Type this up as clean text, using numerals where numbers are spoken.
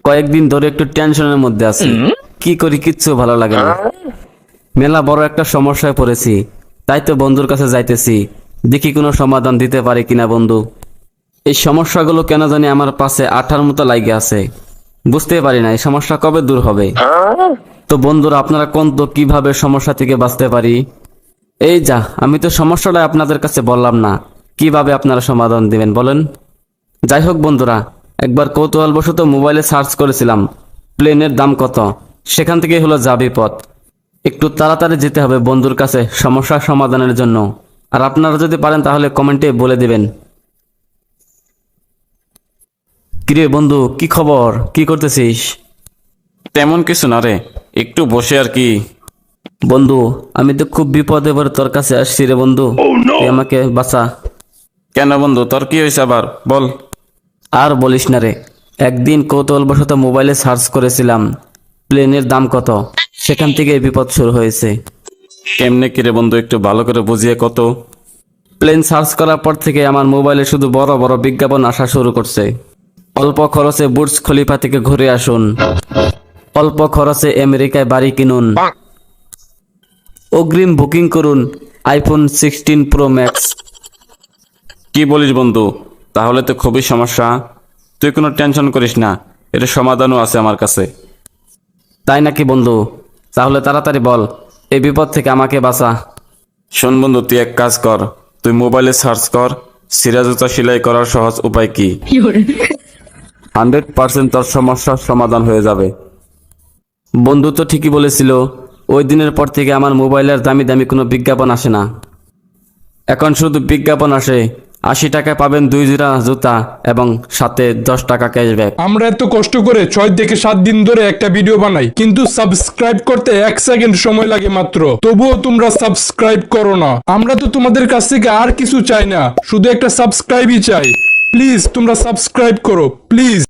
কয়েকদিন ধরে একটু টেনশনের মধ্যে আছি। কি করি কিচ্ছু ভালো লাগে না। মেলা বড় একটা সমস্যায় পড়েছি, তাই তো বন্ধুর কাছে যাইতেছি, দেখি কোনো সমাধান দিতে পারে কিনা বন্ধু। এই সমস্যাগুলো কেন জানি আমার পাশে আঠার মতো লাগে আছে, বুঝতে পারি না এই সমস্যা কবে দূর হবে। তো বন্ধুরা আপনারা কোন তো কিভাবে সমস্যা থেকে বাঁচতে পারি। এই যা, আমি তো সমস্যাটা আপনাদের কাছে বললাম না, কিভাবে আপনারা সমাধান দিবেন বলেন। যাই হোক বন্ধুরা, একবার কৌতূহলবশত মোবাইলে সার্চ করেছিলাম প্লেনের দাম কত, সেখান থেকে হলো যাবি পথ। একটু তাড়াতাড়ি যেতে হবে বন্ধুর কাছে সমস্যা সমাধানের জন্য। আর আপনারা যদি পারেন তাহলে কমেন্টে বলে দিবেন। কিরে বন্ধু, কি খবর, কি করতেছিস? তেমন কিছু না রে, একটু বসে আর কি। বন্ধু, আমি তো খুব বিপদে পড়ে তোর কাছে আসছি রে বন্ধু, তুই আমাকে বাঁচা। কেন বন্ধু, তোর কি হয়েছে আবার বল। আর বলিস না রে, একদিন কৌতূহলবশত মোবাইলে সার্চ করেছিলাম প্লেনের দাম কত, সেখান থেকে এই বিপদ শুরু হয়েছে। কেমনে কি রে বন্ধু, একটু ভালো করে বুঝিয়ে কত। প্লেন সার্চ করার পর থেকে আমার মোবাইলে শুধু বড় বড় বিজ্ঞাপন আসা শুরু করছে। অল্প খরচে বুর্জ খলিফা থেকে ঘুরে আসুন, অল্প খরচে আমেরিকায় বাড়ি কিনুন, অগ্রিম বুকিং করুন আইফোন 16 প্রো ম্যাক্স। কি বলিস বন্ধু, তাহলে তো খুবই সমস্যা। তুই কোনো টেনশন করিস না, এর সমাধানও আছে আমার কাছে। তাই নাকি বন্ধু? তাহলে তাড়াতাড়ি বল, এই বিপদ থেকে আমাকে বাঁচা। শোন বন্ধু, তুই এক কাজ কর, তুই মোবাইলে সার্চ কর সিরা জুতা সেলাই করার সহজ উপায় কি। 100% তোর সমস্যার সমাধান হয়ে যাবে। বন্ধু তো ঠিকই বলেছিল, ওই দিনের পর থেকে আমার মোবাইলের দামি দামি কোনো বিজ্ঞাপন আসে না। এখন শুধু বিজ্ঞাপন আসে 80 টাকায় পাবেন 2 জোড়া জুতা এবং সাথে 10 টাকা ক্যাশব্যাক। আমরা এত কষ্ট করে 6 থেকে 7 দিন ধরে একটা ভিডিও বানাই, কিন্তু সাবস্ক্রাইব করতে 1 সেকেন্ড সময় লাগে মাত্র। তবুও তোমরা সাবস্ক্রাইব করো না। আমরা তো তোমাদের কাছ থেকে আর কিছু চাই না, শুধু একটা সাবস্ক্রাইবই চাই। প্লিজ তোমরা সাবস্ক্রাইব করো, প্লিজ।